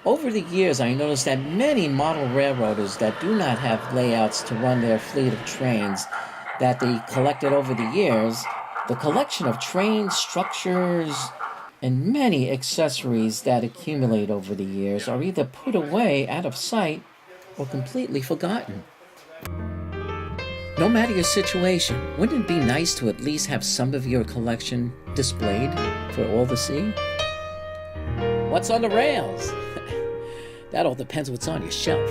Over the years, I noticed that many model railroaders that do not have layouts to run their fleet of trains that they collected over the years, the collection of train structures and many accessories that accumulate over the years are either put away out of sight or completely forgotten. No matter your situation, wouldn't it be nice to at least have some of your collection displayed for all to see? What's on the rails? That all depends what's on your shelf.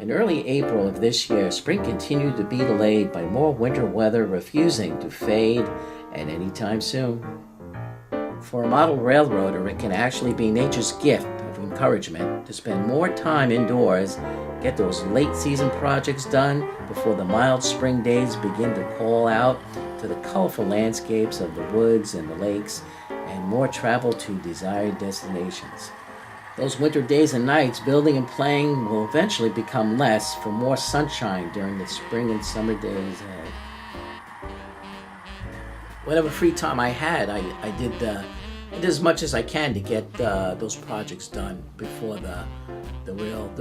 In early April of this year, spring continued to be delayed by more winter weather refusing to fade at any time soon. For a model railroader, it can actually be nature's gift of encouragement to spend more time indoors, get those late season projects done before the mild spring days begin to call out to the colorful landscapes of the woods and the lakes, and more travel to desired destinations. Those winter days and nights, building and playing, will eventually become less for more sunshine during the spring and summer days ahead. Whatever free time I had, I did as much as I can to get those projects done before the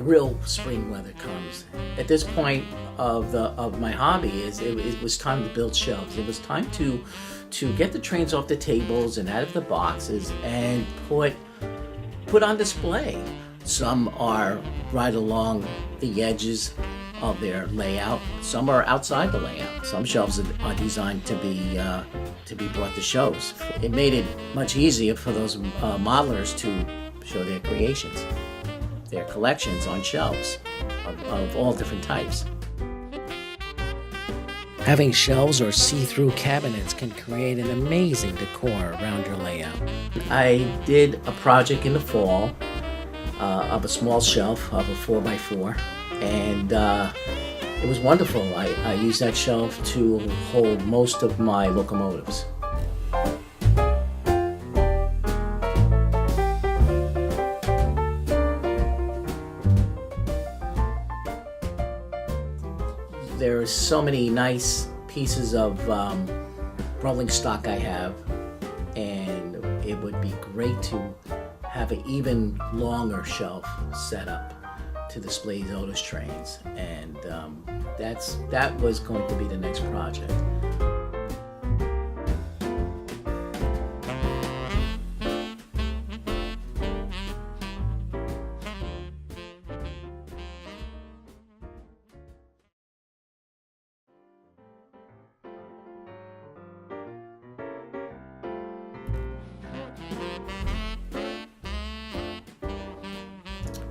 real spring weather comes. At this point of my hobby, it was time to build shelves. It was time to get the trains off the tables and out of the boxes and put on display. Some are right along the edges of their layout. Some are outside the layout. Some shelves are designed to be brought to shows. It made it much easier for those modelers to show their creations, their collections on shelves of all different types. Having shelves or see-through cabinets can create an amazing decor around your layout. I did a project in the fall of a small shelf of a 4x4, and it was wonderful. I used that shelf to hold most of my locomotives. There are so many nice pieces of rolling stock I have, and it would be great to have an even longer shelf set up to display those trains, and that was going to be the next project.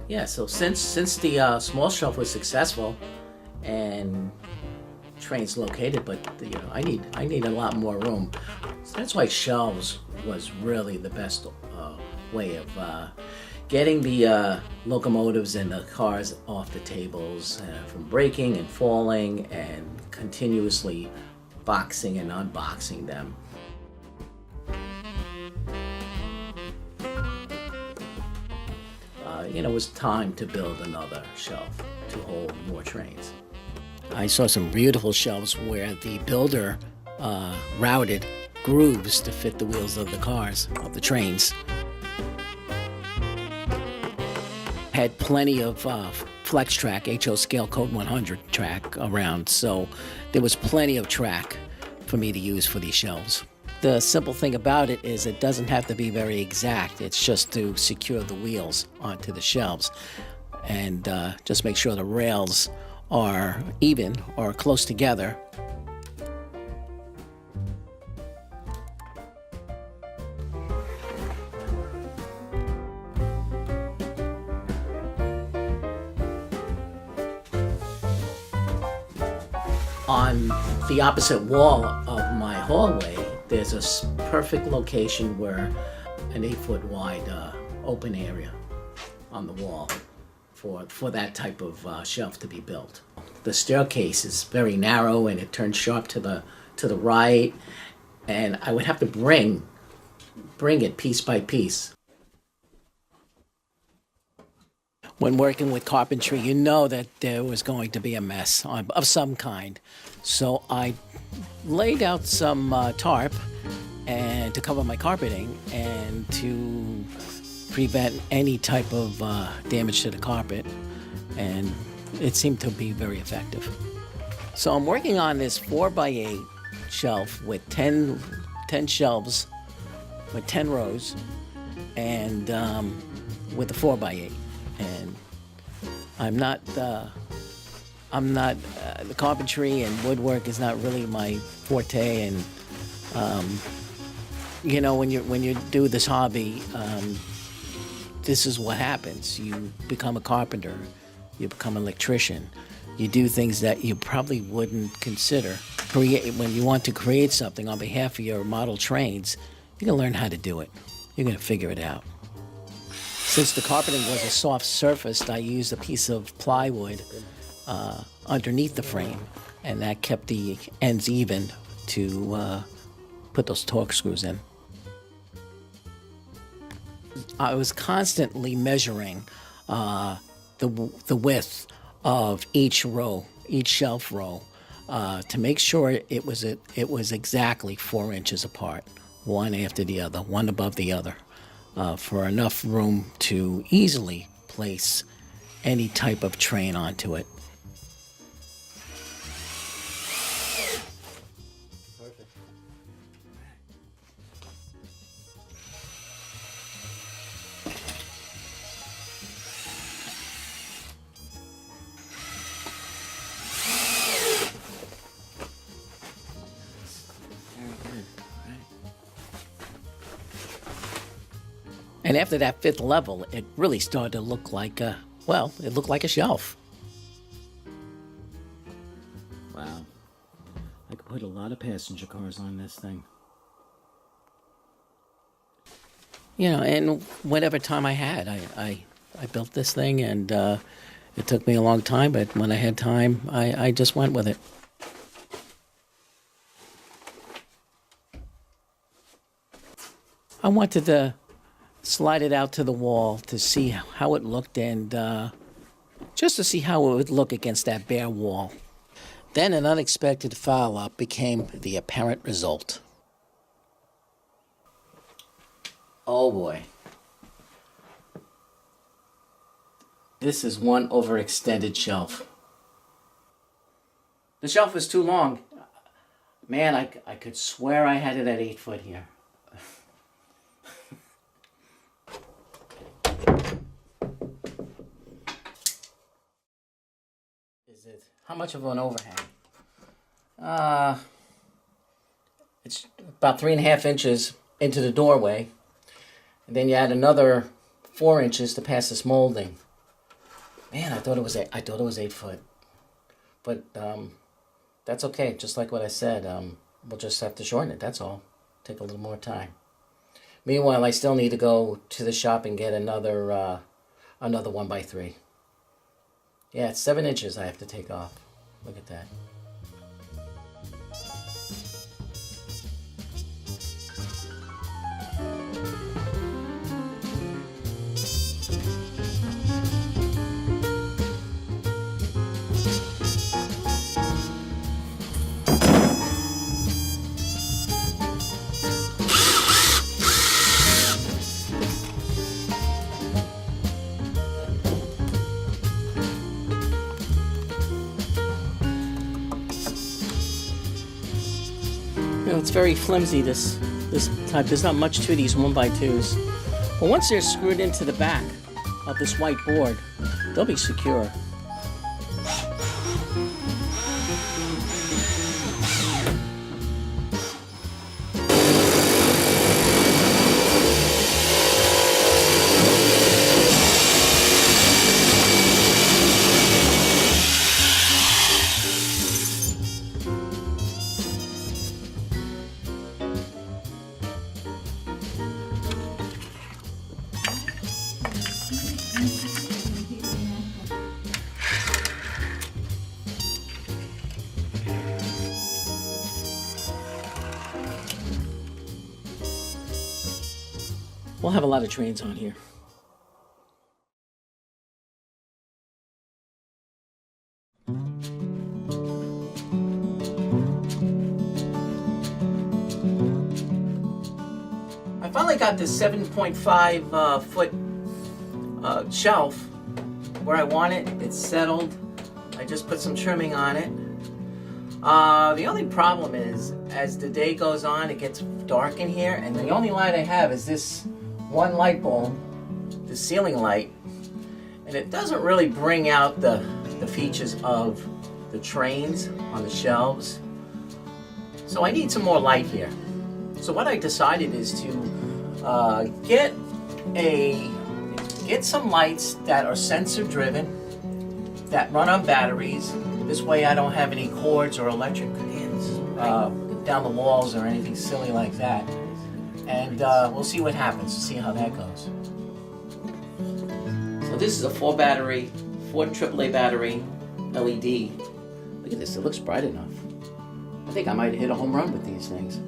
Yeah, so since the small shelf was successful and trains located, but I need a lot more room. So that's why shelves was really the best way of getting the locomotives and the cars off the tables from breaking and falling and continuously boxing and unboxing them. It was time to build another shelf to hold more trains. I saw some beautiful shelves where the builder routed grooves to fit the wheels of the cars, of the trains. Had plenty of flex track, HO scale code 100 track around, so there was plenty of track for me to use for these shelves. The simple thing about it is it doesn't have to be very exact. It's just to secure the wheels onto the shelves and just make sure the rails are even or close together. On the opposite wall of my hallway, there's a perfect location where an 8-foot wide open area on the wall for that type of shelf to be built. The staircase is very narrow and it turns sharp to the right, and I would have to bring it piece by piece. When working with carpentry, you know that there was going to be a mess of some kind. So I laid out some tarp and to cover my carpeting and to prevent any type of damage to the carpet, and it seemed to be very effective. So I'm working on this 4x8 shelf with 10 shelves with 10 rows, and with a 4x8. And the carpentry and woodwork is not really my forte, and you know, when you do this hobby, this is what happens. You become a carpenter, you become an electrician, you do things that you probably wouldn't consider. When you want to create something on behalf of your model trains, you're gonna learn how to do it. You're gonna figure it out. Since the carpeting was a soft surface, I used a piece of plywood underneath the frame, and that kept the ends even to put those torque screws in. I was constantly measuring the width of each row, each shelf row, to make sure it was exactly 4 inches apart, one after the other, one above the other. For enough room to easily place any type of train onto it. Perfect. Very good. And after that 5th level, it really started to look like it looked like a shelf. Wow. I could put a lot of passenger cars on this thing. You know, and whatever time I had, I built this thing, and it took me a long time, but when I had time, I just went with it. I wanted to slide it out to the wall to see how it looked, and just to see how it would look against that bare wall. Then an unexpected foul-up became the apparent result. Oh boy. This is one overextended shelf. The shelf is too long. Man, I could swear I had it at 8 foot here. How much of an overhang? It's about 3.5 inches into the doorway, and then you add another 4 inches to pass this molding. Man, I thought it was 8 foot, but that's okay. Just like what I said, we'll just have to shorten it. That's all. Take a little more time. Meanwhile, I still need to go to the shop and get another 1x3. Yeah, it's 7 inches I have to take off. Look at that. You know, it's very flimsy, this type. There's not much to these 1x2s. But once they're screwed into the back of this white board, they'll be secure. We'll have a lot of trains on here. I finally got this 7.5 foot shelf where I want it. It's settled. I just put some trimming on it. The only problem is, as the day goes on, it gets dark in here, and the only light I have is this one light bulb, the ceiling light, and it doesn't really bring out the features of the trains on the shelves. So I need some more light here. So what I decided is to get some lights that are sensor driven, that run on batteries. This way I don't have any cords or electric down the walls or anything silly like that. And we'll see what happens, see how that goes. So this is a 4 AAA battery LED. Look at this, it looks bright enough. I think I might hit a home run with these things.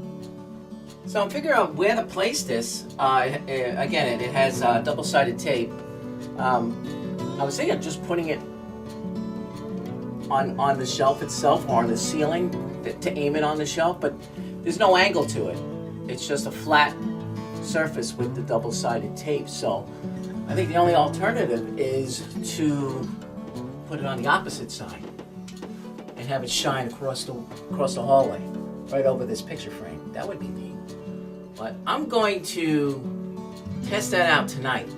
So I'm figuring out where to place this. Again, it has double-sided tape. I was thinking of just putting it on the shelf itself or on the ceiling to aim it on the shelf, but there's no angle to it. It's just a flat surface with the double-sided tape. So I think the only alternative is to put it on the opposite side and have it shine across the hallway, right over this picture frame. That would be neat. But I'm going to test that out tonight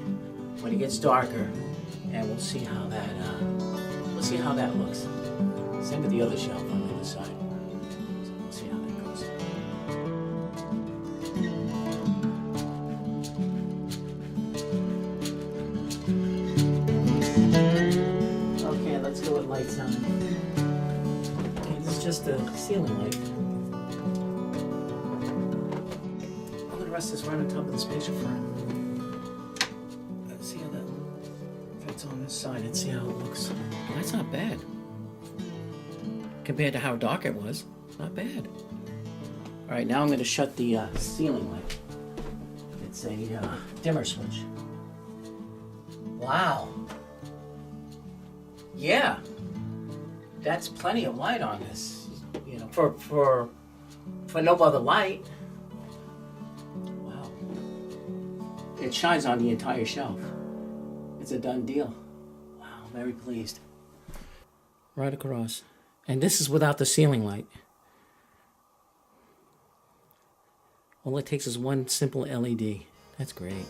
when it gets darker, and we'll see how that looks. Same with the other shelf on the other side. So we'll see how that goes. Okay, let's go with lights on. Okay, this is just a ceiling light. I'm gonna rest this right on top of this picture frame. Let's see how that fits on this side and see how it looks. That's not bad. Compared to how dark it was, not bad. All right, now I'm going to shut the ceiling light. It's a dimmer switch. Wow. Yeah, that's plenty of light on this. You know, for no other light. Wow. It shines on the entire shelf. It's a done deal. Wow, very pleased. Right across. And this is without the ceiling light. All it takes is one simple LED. That's great.